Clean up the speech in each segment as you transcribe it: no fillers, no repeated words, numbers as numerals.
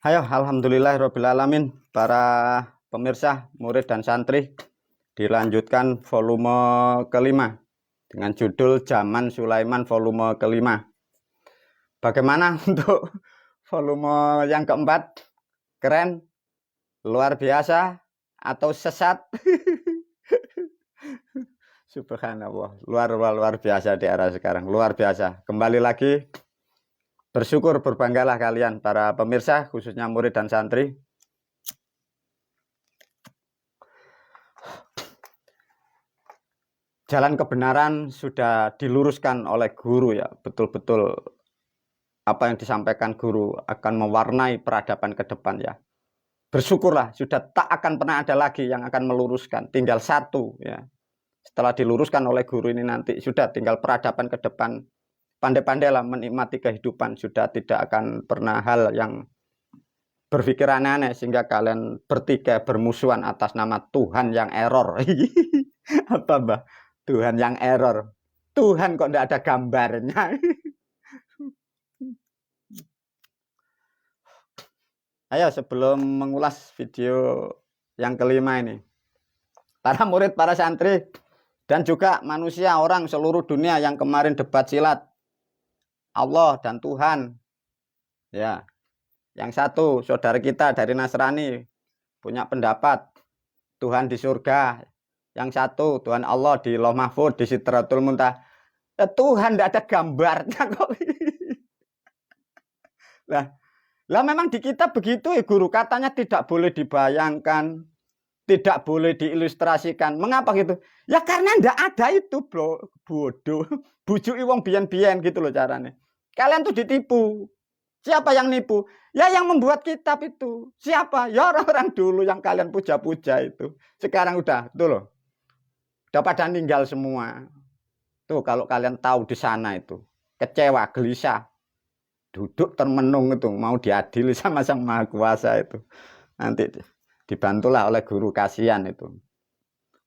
Ayo, alhamdulillahirabbil alamin. Para pemirsa, murid dan santri, dilanjutkan volume kelima dengan judul Zaman Sulaiman volume kelima. Bagaimana untuk volume yang keempat? Keren, luar biasa, atau sesat? Subhanallah, luar biasa di era sekarang, luar biasa. Kembali lagi, bersyukur, berbanggalah kalian para pemirsa, khususnya murid dan santri. Jalan kebenaran sudah diluruskan oleh guru ya, betul-betul apa yang disampaikan guru akan mewarnai peradaban ke depan ya. Bersyukurlah, sudah tak akan pernah ada lagi yang akan meluruskan, tinggal satu ya. Setelah diluruskan oleh guru ini nanti sudah tinggal peradaban ke depan. Pandai-pandailah menikmati kehidupan, sudah tidak akan pernah hal yang berpikir aneh-aneh sehingga kalian bertiga bermusuhan atas nama Tuhan yang error. Apa Mbah? Tuhan yang error. Tuhan kok tidak ada gambarnya. Ayo sebelum mengulas video yang kelima ini, para murid, para santri, dan juga manusia orang seluruh dunia yang kemarin debat silat, Allah dan Tuhan, ya. Yang satu saudara kita dari Nasrani punya pendapat Tuhan di surga, yang satu Tuhan Allah di Lauh Mahfud di Sidratul Muntaha. Ya, Tuhan tidak ada gambarnya kok. Lah memang di kitab begitu ya guru, katanya tidak boleh dibayangkan, tidak boleh diilustrasikan. Mengapa gitu? Ya karena ndak ada itu, bro. Bodoh. Bujuki wong biyen-biyen gitu loh caranya. Kalian tuh ditipu. Siapa yang nipu? Ya yang membuat kitab itu. Siapa? Ya orang-orang dulu yang kalian puja-puja itu. Sekarang udah, tuh loh. Udah pada ninggal semua. Tuh kalau kalian tahu di sana itu. Kecewa, gelisah. Duduk termenung itu, mau diadili sama Sang Maha Kuasa itu. Nanti dibantulah oleh guru kasihan itu.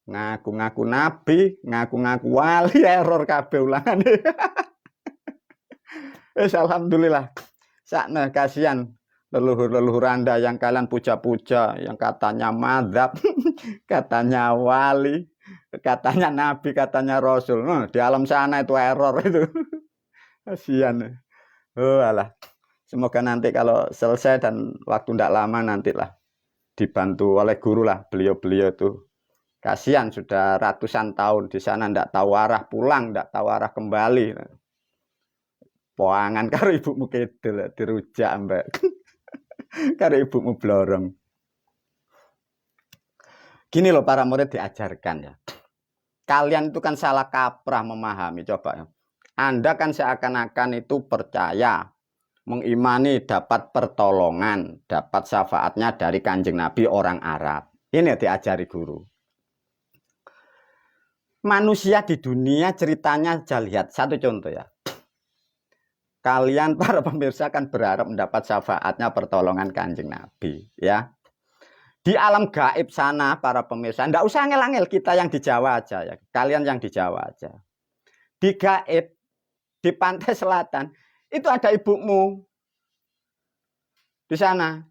Ngaku-ngaku nabi, ngaku-ngaku wali, error kabeh ulangan. Alhamdulillah. Sakna kasihan leluhur-leluhur Anda yang kalian puja-puja, yang katanya madzhab, katanya wali, katanya nabi, katanya rasul. Di alam sana itu error itu. Kasihan. Oh alah. Semoga nanti kalau selesai dan waktu tidak lama nantilah dibantu oleh guru lah beliau-beliau itu. Kasihan sudah ratusan tahun di sana tidak tahu arah pulang, tidak tahu arah kembali. Poangan karo ibumu kidul dirujak mbak. Karo ibumu blorong. Gini loh para murid diajarkan ya. Kalian itu kan salah kaprah memahami, coba ya. Anda kan seakan-akan itu percaya, mengimani dapat pertolongan, dapat syafaatnya dari Kanjeng Nabi orang Arab. Ini diajari guru. Manusia di dunia ceritanya aja lihat satu contoh ya. Kalian para pemirsa kan berharap mendapat syafaatnya pertolongan Kanjeng Nabi ya. Di alam gaib sana para pemirsa, ndak usah ngel-ngel, kita yang di Jawa aja ya. Kalian yang di Jawa aja. Di gaib, di pantai selatan, itu ada ibumu. Di sana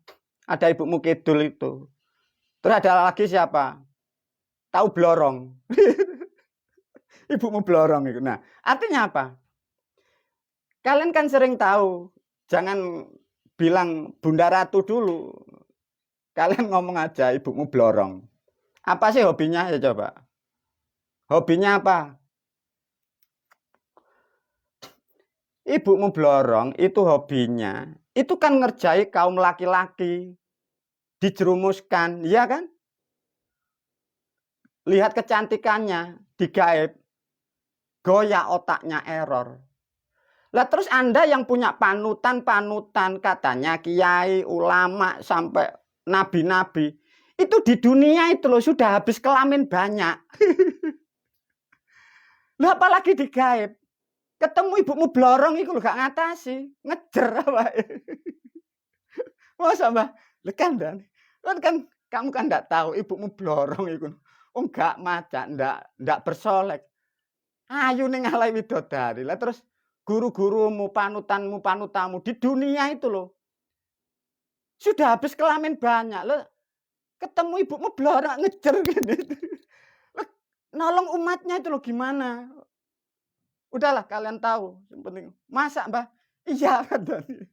ada ibumu kidul itu. Terus ada lagi siapa? Tahu Blorong. Ibumu Blorong itu. Nah, artinya apa? Kalian kan sering tahu, jangan bilang Bunda Ratu dulu. Kalian ngomong aja ibumu Blorong. Apa sih hobinya ya coba? Hobinya apa? Ibumu Blorong itu hobinya, itu kan ngerjai kaum laki-laki. Dijerumuskan, ya kan? Lihat kecantikannya, digaib. Goyah otaknya error. Lah terus Anda yang punya panutan-panutan, katanya kiai, ulama, sampai nabi-nabi. Itu di dunia itu loh, sudah habis kelamin banyak. Lah apalagi digaib. Ketemu ibumu Blorong itu lo gak ngatasi, ngejer apa? Masa mbah, lekan dan kan kamu kan enggak tahu ibumu Blorong itu. Oh enggak maca, enggak bersolek. Ayu ning ngalai widodari. Lah terus guru-gurumu, panutanmu, panutamu di dunia itu loh. Sudah habis kelamin banyak, loh ketemu ibumu blorok ngejer gini. Loh, nolong umatnya itu loh gimana? Udahlah kalian tahu, yang penting masak Mbah. Iya katanya.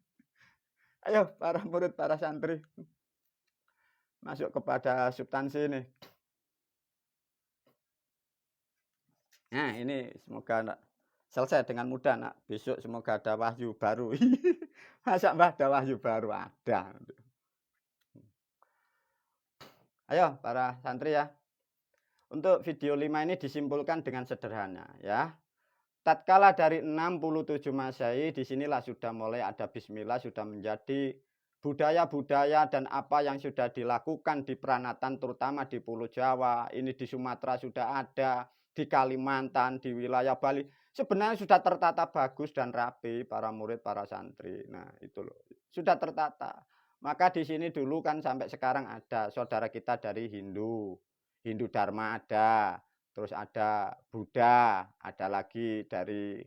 Ayo para murid, para santri masuk kepada substansi ini. Nah ini semoga nak selesai dengan mudah nak. Besok semoga ada wahyu baru. Masa Mbah ada wahyu baru? Ada. Ayo para santri ya. Untuk video 5 ini disimpulkan dengan sederhana ya. Tatkala dari 67 Masehi disinilah sudah mulai ada bismillah, sudah menjadi budaya-budaya dan apa yang sudah dilakukan di peranatan terutama di Pulau Jawa, ini di Sumatera sudah ada, di Kalimantan, di wilayah Bali. Sebenarnya sudah tertata bagus dan rapi para murid, para santri. Nah, itu loh. Sudah tertata. Maka di sini dulu kan sampai sekarang ada saudara kita dari Hindu. Hindu Dharma ada, terus ada Buddha, ada lagi dari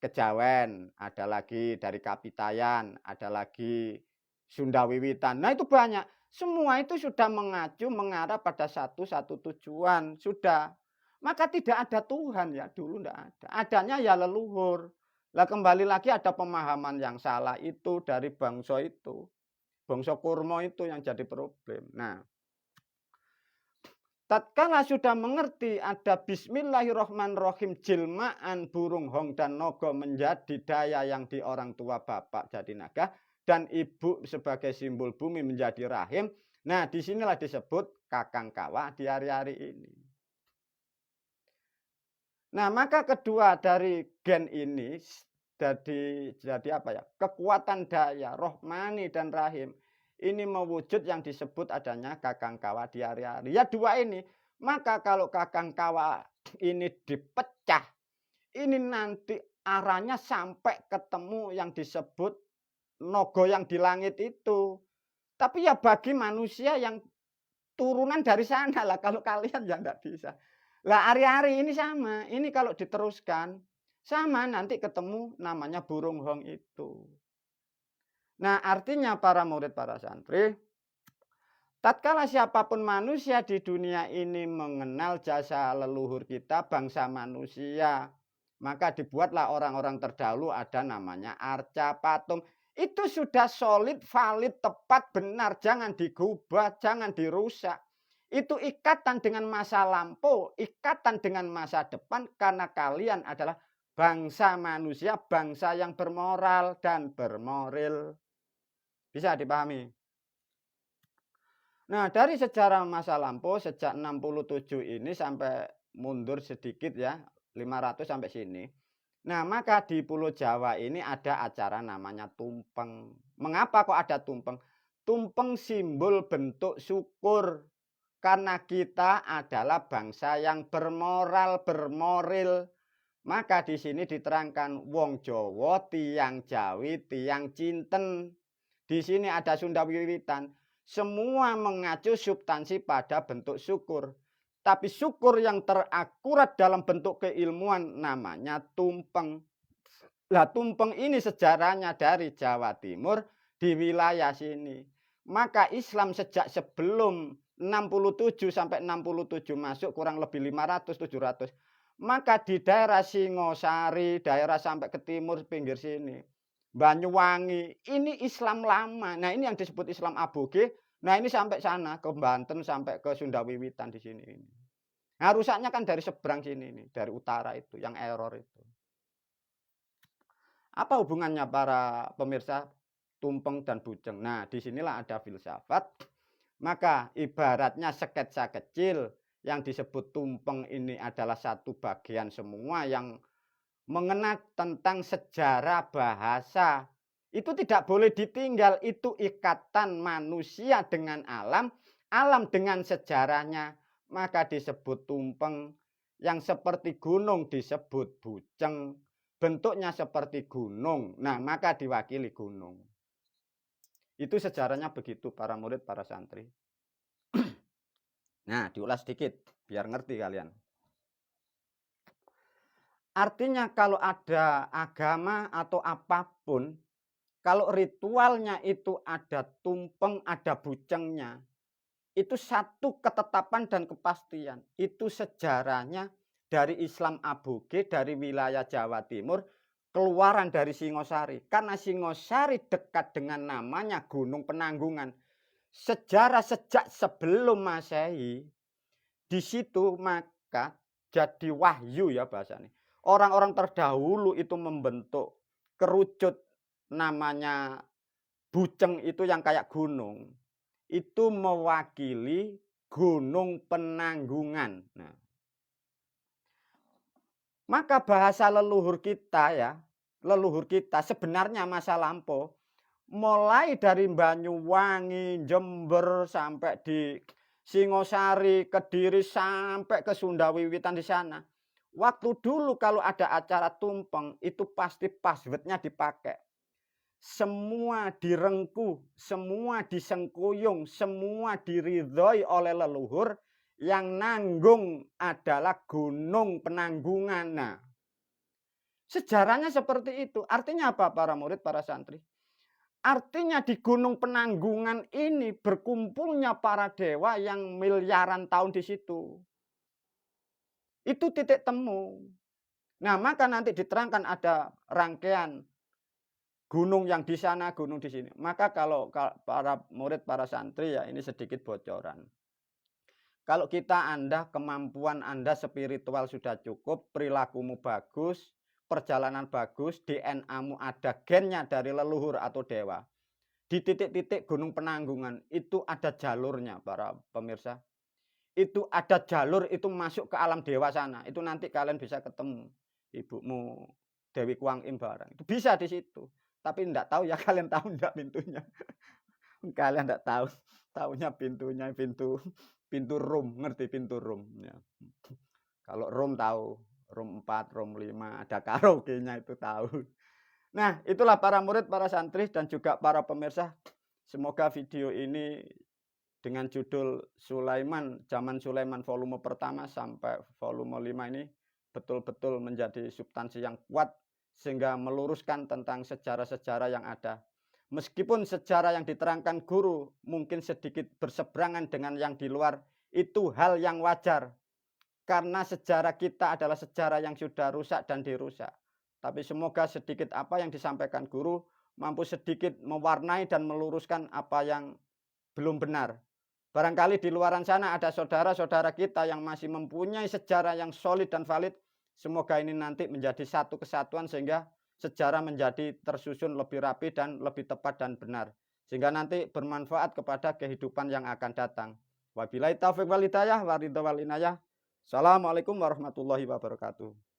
Kejawen, ada lagi dari Kapitayan, ada lagi Sunda Wiwitan. Nah itu banyak. Semua itu sudah mengacu mengarah pada satu tujuan. Sudah. Maka tidak ada Tuhan ya. Dulu tidak ada. Adanya ya leluhur. Lah kembali lagi ada pemahaman yang salah itu dari bangsa itu. Bangsa Kurma itu yang jadi problem. Nah, tatkala sudah mengerti ada bismillahirrahmanirrahim jelmaan burung hong dan nogo menjadi daya yang di orang tua bapak jadi naga dan ibu sebagai simbol bumi menjadi rahim. Nah disinilah disebut kakang kawa di hari-hari ini. Nah maka kedua dari gen ini jadi apa ya? Kekuatan daya rohmani dan rahim. Ini mewujud yang disebut adanya kakang kawa di hari-hari. Ya dua ini. Maka kalau kakang kawa ini dipecah, ini nanti arahnya sampai ketemu yang disebut nogo yang di langit itu. Tapi ya bagi manusia yang turunan dari sana lah. Kalau kalian ya enggak bisa. Lah hari-hari ini sama. Ini kalau diteruskan sama nanti ketemu namanya burung hong itu. Nah artinya para murid, para santri, tatkala siapapun manusia di dunia ini mengenal jasa leluhur kita, bangsa manusia, maka dibuatlah orang-orang terdahulu ada namanya arca patung. Itu sudah solid, valid, tepat, benar. Jangan digubah, jangan dirusak. Itu ikatan dengan masa lampau, ikatan dengan masa depan, karena kalian adalah bangsa manusia, bangsa yang bermoral dan bermoral. Bisa dipahami? Nah, dari sejarah masa lampau sejak 67 ini sampai mundur sedikit ya, 500 sampai sini. Nah, maka di Pulau Jawa ini ada acara namanya tumpeng. Mengapa kok ada tumpeng? Tumpeng simbol bentuk syukur. Karena kita adalah bangsa yang bermoral, bermoril. Maka di sini diterangkan wong Jawa, tiang Jawi, tiang Cinten. Di sini ada Sunda Wiwitan. Semua mengacu substansi pada bentuk syukur. Tapi syukur yang terakurat dalam bentuk keilmuan namanya tumpeng. Lah tumpeng ini sejarahnya dari Jawa Timur di wilayah sini. Maka Islam sejak sebelum 67 sampai 67 masuk kurang lebih 500-700. Maka di daerah Singosari, daerah sampai ke timur pinggir sini. Banyuwangi, ini Islam lama. Nah ini yang disebut Islam aboge. Nah ini sampai sana, ke Banten sampai ke Sunda Wiwitan di sini. Nah rusaknya kan dari seberang sini, nih, dari utara itu, yang error itu. Apa hubungannya para pemirsa tumpeng dan bujeng? Nah disinilah ada filsafat. Maka ibaratnya sketsa kecil yang disebut tumpeng ini adalah satu bagian semua yang mengenal tentang sejarah bahasa. Itu tidak boleh ditinggal, itu ikatan manusia dengan alam, alam dengan sejarahnya. Maka disebut tumpeng, yang seperti gunung disebut bujeng, bentuknya seperti gunung. Nah, maka diwakili gunung. Itu sejarahnya begitu para murid, para santri. Nah, diulas sedikit biar ngerti kalian. Artinya kalau ada agama atau apapun Kalau ritualnya itu ada tumpeng, ada bujengnya, itu satu ketetapan dan kepastian. Itu sejarahnya dari Islam Aboge, dari wilayah Jawa Timur, keluaran dari Singosari. Karena Singosari dekat dengan namanya Gunung Penanggungan. Sejarah sejak sebelum Masehi, di situ maka jadi wahyu ya bahasanya. Orang-orang terdahulu itu membentuk kerucut namanya Bujeng itu yang kayak gunung. Itu mewakili Gunung Penanggungan. Nah, maka bahasa leluhur kita ya, leluhur kita sebenarnya masa lampau, mulai dari Banyuwangi, Jember sampai di Singosari, Kediri sampai ke Sunda Wiwitan di sana. Waktu dulu kalau ada acara tumpeng itu pasti passwordnya dipakai. Semua direngku, semua disengkuyung, semua diridhoi oleh leluhur, yang nanggung adalah Gunung Penanggungan. Nah, sejarahnya seperti itu. Artinya apa para murid, para santri? Artinya di Gunung Penanggungan ini berkumpulnya para dewa yang miliaran tahun di situ. Itu titik temu. Nah, maka nanti diterangkan ada rangkaian gunung yang di sana, gunung di sini. Maka kalau para murid, para santri ya ini sedikit bocoran. Kalau kita Anda, kemampuan Anda spiritual sudah cukup, perilakumu bagus, perjalanan bagus, DNA-mu ada gennya dari leluhur atau dewa. Di titik-titik Gunung Penanggungan itu ada jalurnya para pemirsa. Itu ada jalur itu masuk ke alam dewa sana. Itu nanti kalian bisa ketemu ibumu Dewi Kuang Im barang. Itu bisa di situ. Tapi enggak tahu ya kalian tahu enggak pintunya. Kalian enggak tahu. Tahunya pintunya pintu room, ngerti pintu room ya. Kalau room tahu, room 4, room 5 ada karaoke-nya itu tahu. Nah, itulah para murid, para santri dan juga para pemirsa. Semoga video ini dengan judul Sulaiman, Zaman Sulaiman volume pertama sampai volume 5 ini betul-betul menjadi substansi yang kuat sehingga meluruskan tentang sejarah-sejarah yang ada. Meskipun sejarah yang diterangkan guru mungkin sedikit berseberangan dengan yang di luar, itu hal yang wajar. Karena sejarah kita adalah sejarah yang sudah rusak dan dirusak. Tapi semoga sedikit apa yang disampaikan guru mampu sedikit mewarnai dan meluruskan apa yang belum benar. Barangkali di luaran sana ada saudara-saudara kita yang masih mempunyai sejarah yang solid dan valid. Semoga ini nanti menjadi satu kesatuan sehingga sejarah menjadi tersusun lebih rapi dan lebih tepat dan benar. Sehingga nanti bermanfaat kepada kehidupan yang akan datang. Wabillahi taufiq wal hidayah wa ridha wal inayah. Assalamualaikum warahmatullahi wabarakatuh.